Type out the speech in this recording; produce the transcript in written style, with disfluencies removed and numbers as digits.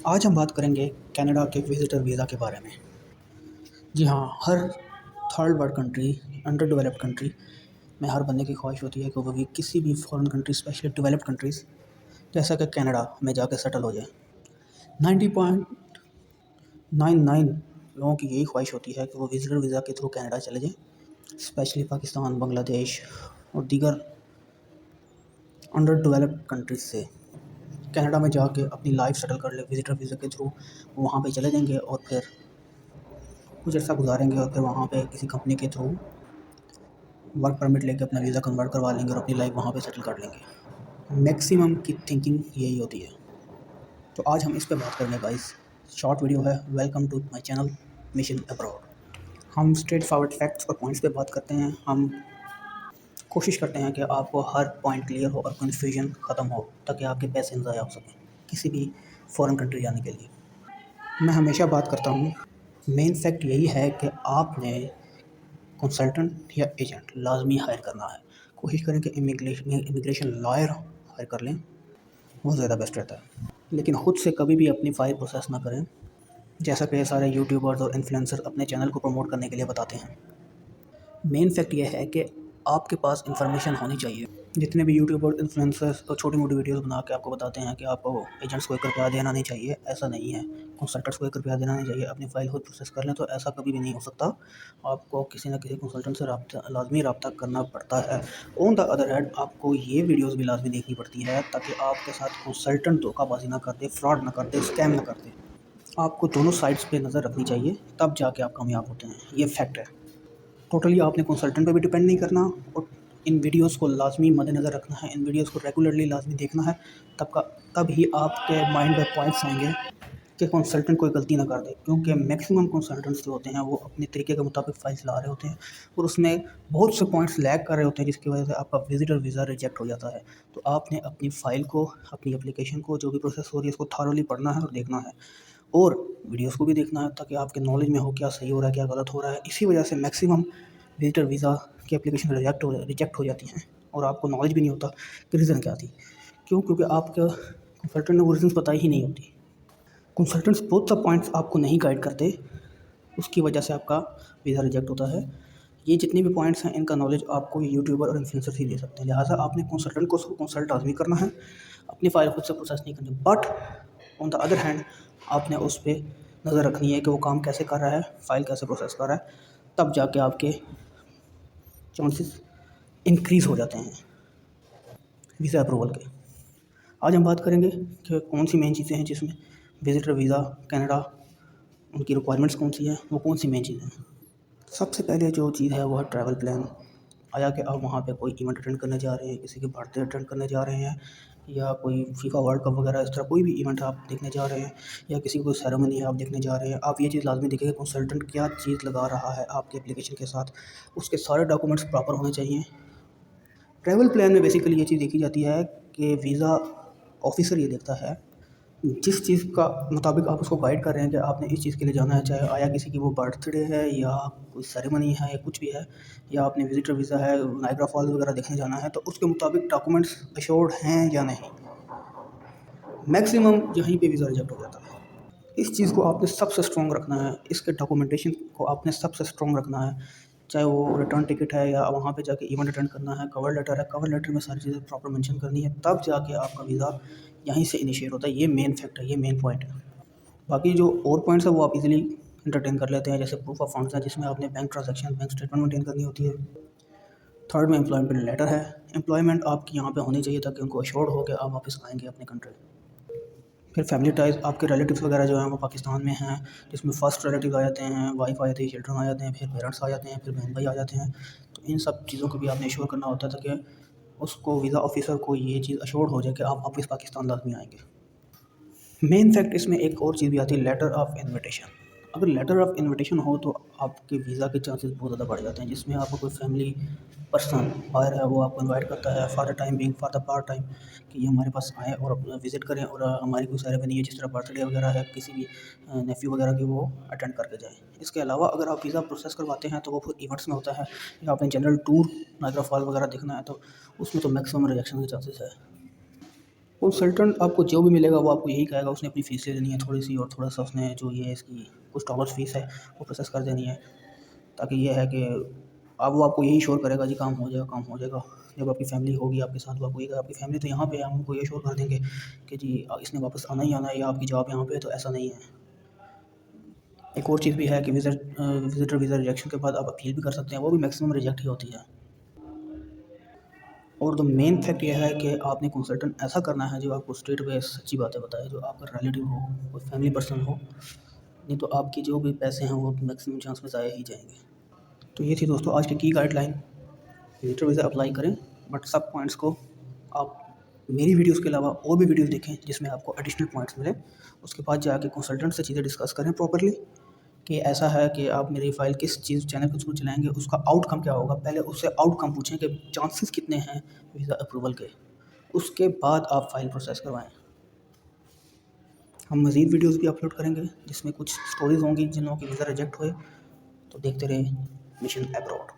आज हम बात करेंगे कनाडा के विज़िटर वीज़ा के बारे में। जी हाँ, हर third world country, underdeveloped country में हर बंदे की ख्वाहिश होती है कि वो भी किसी भी foreign country, specially developed countries जैसा कि कनाडा में जाके सेटल हो जाए। 90.99 लोगों की यही ख्वाहिश होती है कि वो विज़िटर वीज़ा के थ्रू कनाडा चले जाएँ, स्पेशली पाकिस्तान, बांग्लादेश और दीगर अंडर डेवलप्ड कंट्रीज़ से कनाडा में जाके अपनी लाइफ़ सेटल कर लें विज़िटर वीज़ा के थ्रू। वहाँ पे चले जाएँगे और फिर कुछ अर्सा गुजारेंगे और फिर वहाँ पे किसी कंपनी के थ्रू वर्क परमिट लेके अपना वीज़ा कन्वर्ट करवा लेंगे और अपनी लाइफ वहाँ पे सेटल कर लेंगे। मैक्सिमम की थिंकिंग यही होती है। तो आज हम इस पे बात करेंगे गाइस। शॉर्ट वीडियो है। Welcome to my channel mission abroad. हम स्ट्रेट फॉरवर्ड फैक्ट्स और पॉइंट्स पे बात करते हैं। हम कोशिश करते हैं कि आपको हर पॉइंट क्लियर हो और कन्फ्यूजन ख़त्म हो, ताकि आपके पैसे ज़ाया हो सकें किसी भी फॉरेन कंट्री जाने के लिए। मैं हमेशा बात करता हूँ, मेन फैक्ट यही है कि आपने कंसल्टेंट या एजेंट लाजमी हायर करना है। कोशिश करें कि इमिग्रेशन लॉयर हायर कर लें, वो ज़्यादा बेस्ट रहता है। लेकिन ख़ुद से कभी भी अपनी फ़ाइल प्रोसेस ना करें, जैसा कि सारे यूट्यूबर्स और इन्फ्लुएंसर अपने चैनल को प्रमोट करने के लिए बताते हैं। मेन फैक्ट ये है कि आपके पास इंफॉर्मेशन होनी चाहिए। जितने भी यूट्यूबर इन्फ्लुएंसर्स और छोटी मोटी वीडियोस बना के आपको बताते हैं कि आपको एजेंट्स को 1 रुपया देना नहीं चाहिए, ऐसा नहीं है। कंसल्टेंट्स को 1 रुपया देना नहीं चाहिए, अपनी फ़ाइल खुद प्रोसेस कर लें, तो ऐसा कभी भी नहीं हो सकता। आपको किसी न किसी कंसल्टेंट से लाजमी रब्ता करना पड़ता है। ऑन द अदर हैंड, आपको ये वीडियोज़ भी लाजमी देखनी पड़ती है ताकि आपके साथ कंसल्टेंट धोखाबाजी ना कर दे, फ्रॉड ना कर दे, स्कैम ना कर दे। आपको दोनों साइड्स पे नज़र रखनी चाहिए, तब जाके आप कामयाब होते हैं। ये फैक्ट है। टोटली आपने कंसल्टेंट पे भी डिपेंड नहीं करना और इन वीडियोस को लाजमी मद्देनज़र रखना है। इन वीडियोस को रेगुलरली लाजमी देखना है। तब ही आपके माइंड में पॉइंट्स आएंगे कि कंसल्टेंट कोई गलती ना कर दे, क्योंकि मैक्सिमम कंसल्टेंट्स जो होते हैं वो अपने तरीके के मुताबिक फ़ाइल्स ला रहे होते हैं और उसमें बहुत से पॉइंट्स लैग कर रहे होते हैं, जिसकी वजह से आपका विजिटर वीज़ा रिजेक्ट हो जाता है। तो आपने अपनी फ़ाइल को, अपनी एप्लीकेशन को, जो भी प्रोसेस हो रही है, उसको थॉरोली पढ़ना है और देखना है और वीडियोस को भी देखना है, ताकि आपके नॉलेज में हो क्या सही हो रहा है, क्या गलत हो रहा है। इसी वजह से मैक्सिमम विजिटर वीज़ा की एप्लीकेशन रिजेक्ट हो जाती हैं और आपको नॉलेज भी नहीं होता कि रीज़न क्या थी। क्यों? क्योंकि आपके कंसल्टेंट ने वो रीज़न्स पता ही नहीं होती। कंसल्टेंट्स बहुत सा पॉइंट्स आपको नहीं गाइड करते, उसकी वजह से आपका वीज़ा रिजेक्ट होता है। ये जितने भी पॉइंट्स हैं, इनका नॉलेज आपको यूट्यूबर और इन्फ्लुएंसर ही दे सकते हैं। लिहाजा आपने कंसल्टेंट को कंसल्ट लाजमी करना है, अपनी फ़ाइल खुद से प्रोसेस नहीं करनी। But on the other hand, आपने उस पर नज़र रखनी है कि वो काम कैसे कर रहा है, फ़ाइल कैसे प्रोसेस कर रहा है, तब जाके आपके चांसेस इंक्रीज़ हो जाते हैं वीज़ा अप्रूवल के। आज हम बात करेंगे कि कौन सी मेन चीज़ें हैं जिसमें विज़िटर वीज़ा कनाडा, उनकी रिक्वायरमेंट्स कौन सी हैं, वो कौन सी मेन चीज़ें हैं। सबसे पहले जो चीज़ है वो है ट्रैवल प्लान। आया कि आप वहाँ पे कोई इवेंट अटेंड करने जा रहे हैं, किसी की बर्थडे अटेंड करने जा रहे हैं, या कोई फीफा वर्ल्ड कप वगैरह इस तरह कोई भी इवेंट आप देखने जा रहे हैं, या किसी की कोई सेरेमनी है आप देखने जा रहे हैं। आप ये चीज़ लाजमी देखें कि कंसल्टेंट क्या चीज़ लगा रहा है आपकी एप्लीकेशन के साथ, उसके सारे डॉक्यूमेंट्स प्रॉपर होने चाहिए। ट्रैवल प्लान में बेसिकली ये चीज़ देखी जाती है कि वीज़ा ऑफिसर ये देखता है जिस चीज़ का मुताबिक आप उसको गाइड कर रहे हैं कि आपने इस चीज़ के लिए जाना है, चाहे आया किसी की वो बर्थडे है या कोई सेरेमनी है या कुछ भी है, या आपने विजिटर वीज़ा है नाइग्रा फॉल्स वगैरह देखने जाना है, तो उसके मुताबिक डॉक्यूमेंट्स एश्योर्ड हैं या नहीं। मैक्सिमम यहीं पे वीज़ा रिजेक्ट हो जाता है। इस चीज़ को आपने सबसे स्ट्रॉन्ग रखना है, इसके डॉक्यूमेंटेशन को आपने सबसे स्ट्रॉन्ग रखना है, चाहे वो रिटर्न टिकट है या वहाँ पे जाके इवेंट अटेंड करना है, कवर लेटर है, कवर लेटर में सारी चीज़ें प्रॉपर मेंशन करनी है, तब जाके आपका वीज़ा यहीं से इनिशिएट होता है। ये मेन फैक्ट है, ये मेन पॉइंट है। बाकी जो और पॉइंट्स है वो आप इजीली एंटरटेन कर लेते हैं, जैसे प्रूफ ऑफ फंड्स है जिसमें आपने bank transaction, bank statement maintain करनी होती है। थर्ड में एम्प्लॉयमेंट लेटर है। एम्प्लॉयमेंट आपकी यहाँ पे होनी चाहिए ताकि उनको अश्योर्ड हो कि आप वापस आएंगे अपने कंट्री। फिर फैमिली टाइज, आपके रिलेटिव्स वगैरह जो हैं वो पाकिस्तान में हैं, जिसमें फ़र्स्ट रिलेटिव आ जाते हैं, वाइफ आ जाती है, चिल्ड्रन आ जाते हैं, फिर पेरेंट्स आ जाते हैं, फिर बहन भाई आ जाते हैं। तो इन सब चीज़ों को भी आपने श्योर करना होता है ताकि उसको वीज़ा ऑफिसर को ये चीज़ अश्योर्ड हो जाए कि आप वापस पाकिस्तान लाजमी आएंगे। मेन फैक्ट इसमें एक और चीज़ भी आती है, लेटर ऑफ इन्विटेशन। अगर लेटर ऑफ इन्विटेशन हो तो आपके वीज़ा के चांसेस बहुत ज़्यादा बढ़ जाते हैं, जिसमें आपको कोई फैमिली पर्सन बाहर है वो आपको इनवाइट करता है for the time being, for the part time, कि ये हमारे पास आएँ और अपना विज़िट करें और हमारी कोई सेरेमनी है जिस तरह बर्थडे वगैरह है किसी भी नेफ्यू वगैरह की, वो अटेंड करके जाएँ। इसके अलावा अगर आप वीज़ा प्रोसेस करवाते हैं तो वो फिर इवेंट्स में होता है, या आपने जनरल टूर नाइग्रा फॉल वगैरह देखना है तो उसमें तो मैक्सिमम रिजेक्शन के चांसेस है। कंसल्टेंट आपको जो भी मिलेगा वो आपको यही कहेगा, उसने अपनी फ़ीस ले लेनी है थोड़ी सी, और थोड़ा सा उसने जो ये इसकी कुछ डॉलर्स फ़ीस है वो प्रोसेस कर देनी है, ताकि ये है कि अब वो आपको यही श्योर करेगा जी काम हो जाएगा, काम हो जाएगा। जब आपकी फैमिली होगी आपके साथ, वो आपको ये कहेगा आपकी फैमिली तो यहाँ पे है, हम उनको ये श्योर कर देंगे कि जी इसने वापस आना ही आना है, या आपकी जॉब यहाँ पे है, तो ऐसा नहीं है। एक और चीज़ भी है कि विजिटर वीज़ा रिजेक्शन के बाद आप अपील भी कर सकते हैं, वो भी मैक्सिमम रिजेक्ट ही होती है। और द मेन फैक्ट यह है कि आपने कंसल्टेंट ऐसा करना है जो आपको स्ट्रेट वे सच्ची बातें बताए, जो आपका रिलेटिव हो, कोई फैमिली पर्सन हो, नहीं तो आपके जो भी पैसे हैं वो मैक्सिमम चांस में ज़ाया ही जाएंगे। तो ये थी दोस्तों आज की गाइडलाइन। विजिटर वीज़ा अप्लाई करें, बट सब पॉइंट्स को आप मेरी वीडियोस के अलावा और भी वीडियोस देखें जिसमें आपको एडिशनल पॉइंट्स मिले। उसके बाद जाके कंसल्टेंट से चीज़ें डिस्कस करें प्रॉपर्ली कि ऐसा है कि आप मेरी फ़ाइल किस चीज़ चैनल के थ्रू चलाएँगे, उसका आउटकम क्या होगा। पहले उससे आउटकम पूछें कि चांसेस कितने हैं वीज़ा अप्रूवल के, उसके बाद आप फ़ाइल प्रोसेस करवाएँ। हम मज़ीद वीडियोस भी अपलोड करेंगे जिसमें कुछ स्टोरीज़ होंगी जिन लोगों की वीज़ा रिजेक्ट हुए। तो देखते रहिए मिशन अब्रॉड।